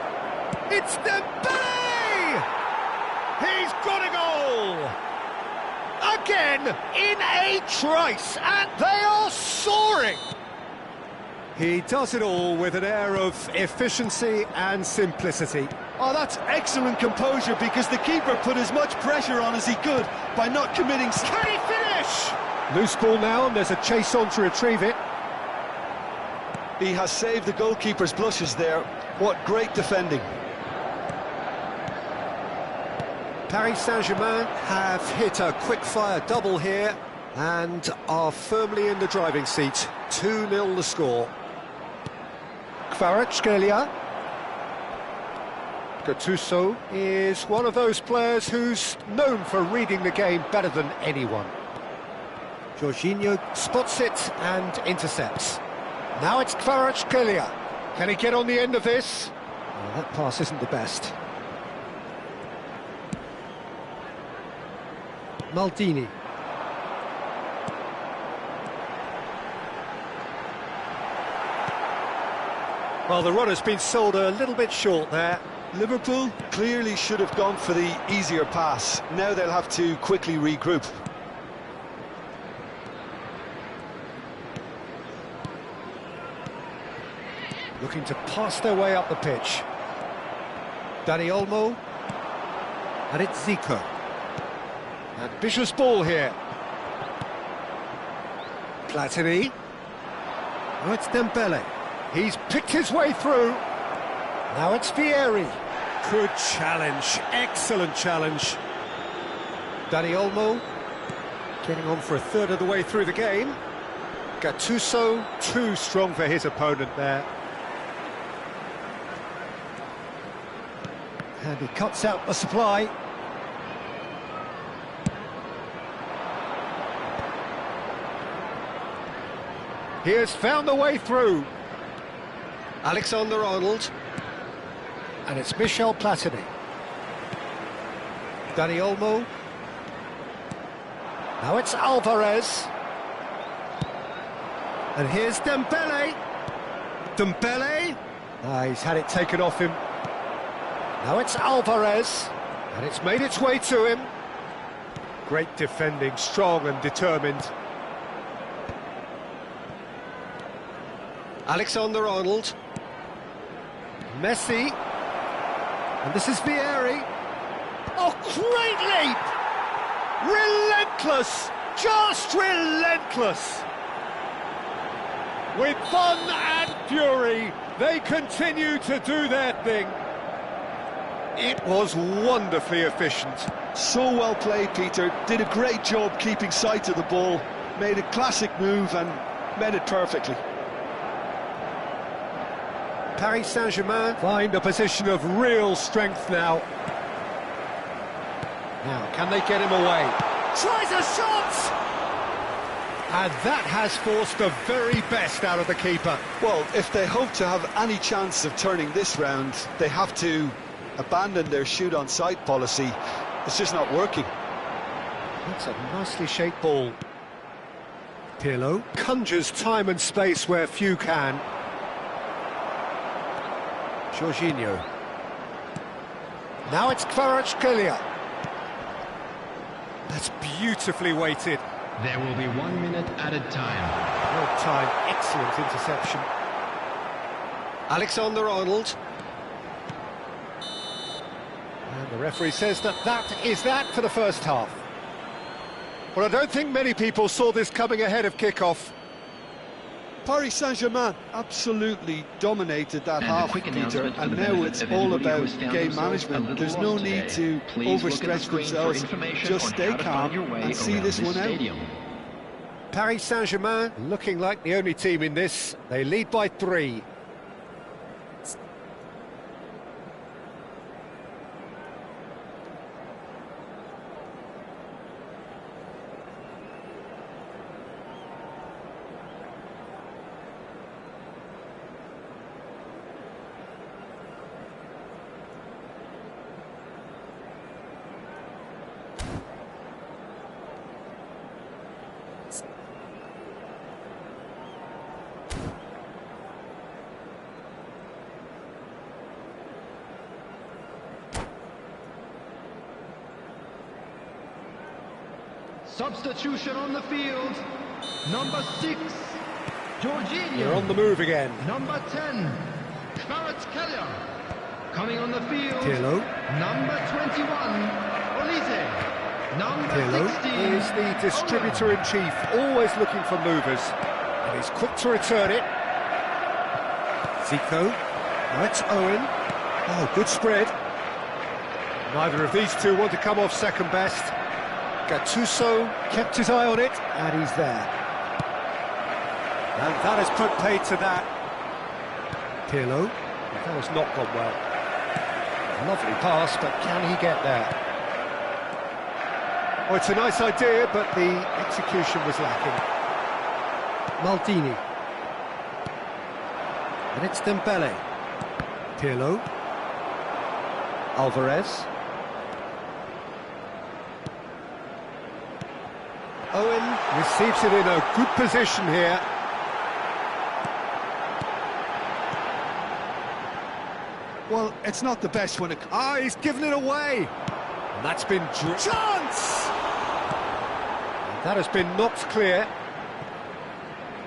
It's Dembele! He's got a goal! Again, in a trice, and they are soaring! He does it all with an air of efficiency and simplicity. Oh, that's excellent composure, because the keeper put as much pressure on as he could by not committing... Can he finish? Loose ball now, and there's a chase on to retrieve it. He has saved the goalkeeper's blushes there. What great defending. Paris Saint-Germain have hit a quick-fire double here and are firmly in the driving seat. 2-0 the score. Kvaratskhelia. Gattuso is one of those players who's known for reading the game better than anyone. Jorginho spots it and intercepts. Now it's Kvaratskhelia. Can he get on the end of this? Oh, that pass isn't the best. Maldini. Well, the run has been sold a little bit short there. Liverpool clearly should have gone for the easier pass. Now they'll have to quickly regroup. Looking to pass their way up the pitch. Dani Olmo. And it's Zico. Ambitious ball here. Platini. Now it's Dembele. He's picked his way through. Now it's Vieri. Good challenge. Excellent challenge. Dani Olmo. Getting on for a third of the way through the game. Gattuso, too strong for his opponent there. And he cuts out the supply. He has found the way through. Alexander-Arnold. And it's Michel Platini. Dani Olmo. Now it's Alvarez. And here's Dembele. Dembele. He's had it taken off him. Now it's Alvarez. And it's made its way to him. Great defending, strong and determined. Alexander-Arnold. Messi. And this is Vieri. Oh, great leap! Relentless! Just relentless! With fun and fury, they continue to do their thing. It was wonderfully efficient. So well played, Peter. Did a great job keeping sight of the ball. Made a classic move and met it perfectly. Paris Saint-Germain find a position of real strength now. Now, can they get him away? Tries a shot! And that has forced the very best out of the keeper. Well, if they hope to have any chance of turning this round, they have to abandon their shoot-on-sight policy. It's just not working. That's a nicely shaped ball. Pirlo conjures time and space where few can. Jorginho. Now it's Kvaratskhelia. That's beautifully weighted. There will be 1 minute added time. Well time, excellent interception. Alexander-Arnold. And the referee says that is that for the first half. Well, I don't think many people saw this coming ahead of kick-off. Paris Saint-Germain absolutely dominated that half, Peter, and now it's all about game management. There's no need to overstretch themselves. Just stay calm and see this one out. Paris Saint-Germain looking like the only team in this. They lead by 3. Substitution on the field. Number 6, Jorginho. They're on the move again. Number 10, Kvaratskhelia. Coming on the field. Pirlo. Number 21, Olise. Number Pirlo 16 is the distributor-in-chief, always looking for movers. And he's quick to return it. Zico. Now it's Owen. Oh, good spread. Neither of these two want to come off second best. Gattuso kept his eye on it, and he's there. And that has put paid to that. Pirlo. That has not gone well. Lovely pass, but can he get there? Oh, it's a nice idea, but the execution was lacking. Maldini. And it's Dembele. Pirlo. Alvarez. Owen receives it in a good position here. Well, it's not the best when it... He's given it away! And that's been... Chance! And that has been knocked clear.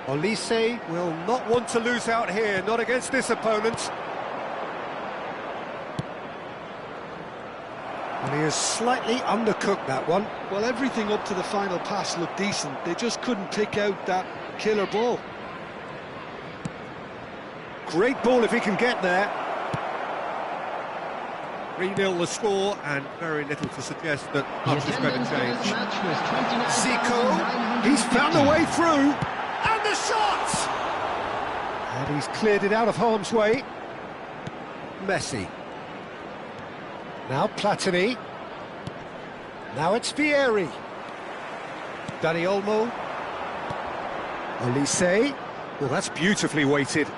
Olise will not want to lose out here, not against this opponent. And he has slightly undercooked that one. Well, everything up to the final pass looked decent. They just couldn't pick out that killer ball. Great ball if he can get there. 3-0 the score, and very little to suggest that much is going to change. Zico, he's found a way through, and the shot! And he's cleared it out of harm's way. Messi. Now Platini. Now it's Vieri. Dani Olmo. Olise. Well, that's beautifully weighted.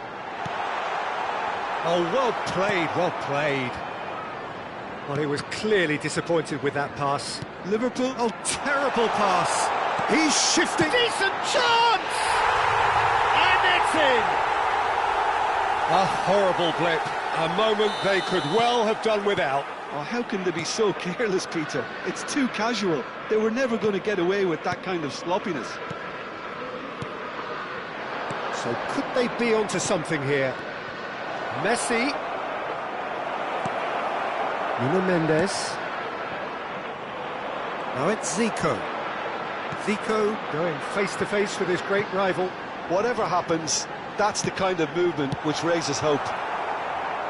Oh, well played, well played. Well, he was clearly disappointed with that pass. Liverpool, oh, terrible pass. He's shifting. Decent chance! And it's in! A horrible blip. A moment they could well have done without. Oh, how can they be so careless, Peter? It's too casual. They were never going to get away with that kind of sloppiness. So could they be onto something here? Messi. Nuno Mendes. Now it's Zico. Zico going face-to-face with his great rival. Whatever happens, that's the kind of movement which raises hope.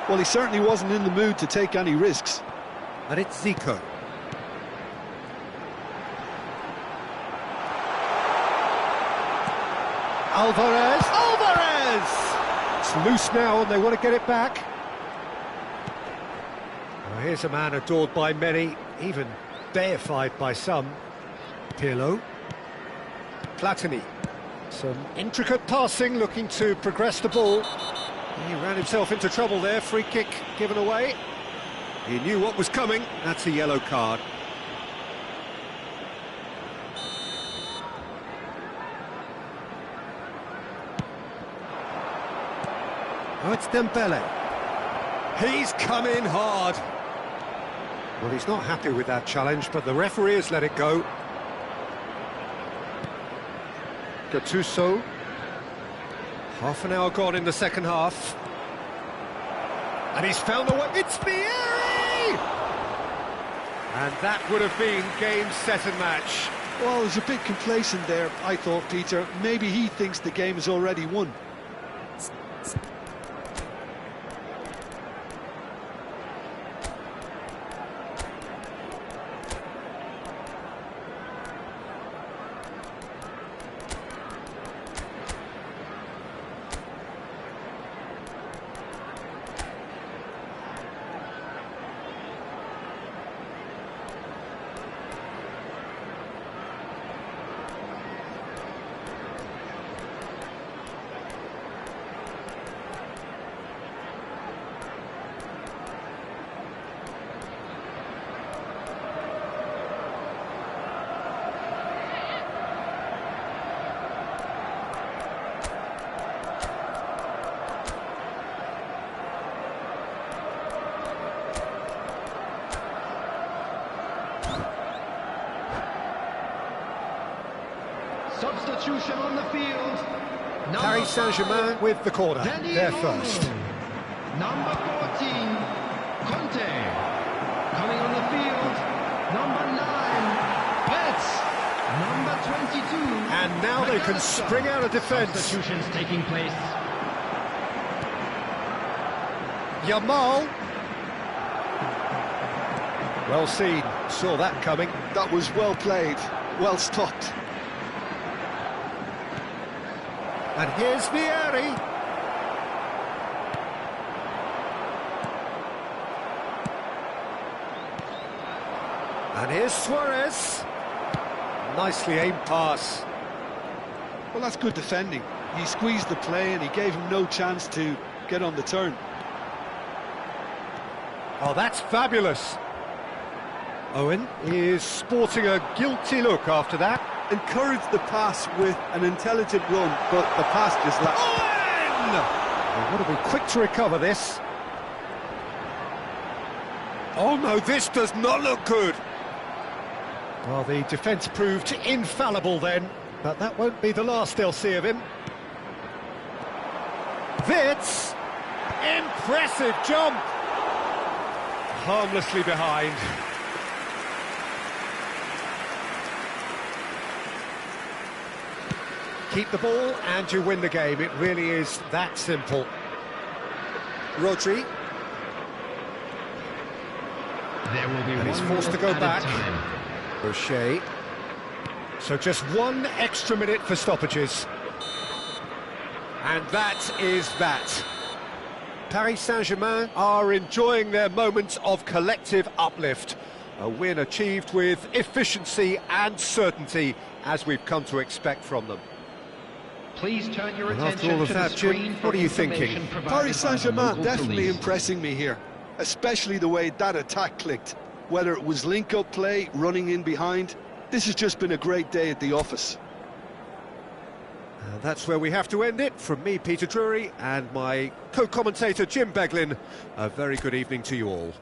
Well, he certainly wasn't in the mood to take any risks. And it's Zico. Alvarez! It's loose now and they want to get it back. Well, here's a man adored by many, even deified by some. Pirlo. Platini. Some intricate passing, looking to progress the ball. He ran himself into trouble there, free kick given away. He knew what was coming, that's a yellow card. Oh, it's Dembele. He's come in hard. Well, he's not happy with that challenge, but the referee has let it go. Gattuso. Half an hour gone in the second half. And he's found a way. It's Vieri! And that would have been game, set and match. Well, it was a bit complacent there, I thought, Peter. Maybe he thinks the game is already won. Substitution on the field. Paris Saint-Germain with the corner. They're first. Number 14, Conte. Coming on the field, number 9, Betts. Number 22. And now they can spring out of defence. Substitutions taking place. Yamal. Well seen, saw that coming. That was well played, well stopped. And here's Vieri. And here's Suarez. Nicely aimed pass. Well, that's good defending. He squeezed the play and he gave him no chance to get on the turn. Oh, that's fabulous. Owen is sporting a guilty look after that. Encouraged the pass with an intelligent run, but the pass just lacked. Owen! They want to be quick to recover this. Oh no, this does not look good. Well, the defence proved infallible then, but that won't be the last they'll see of him. Wits! Impressive jump! Harmlessly behind. Keep the ball and you win the game. It really is that simple. Rodri. There will be And he's one forced to minute go added back. time. Rocher. So just 1 extra minute for stoppages. And that is that. Paris Saint-Germain are enjoying their moments of collective uplift. A win achieved with efficiency and certainty, as we've come to expect from them. Please turn your And after attention all of to that, the Jim, screen what for are you information thinking? provided Paris by the Saint-Germain local definitely police. impressing me here, especially the way that attack clicked. Whether it was link-up play, running in behind, this has just been a great day at the office. And that's where we have to end it. From me, Peter Drury, and my co-commentator, Jim Beglin, a very good evening to you all.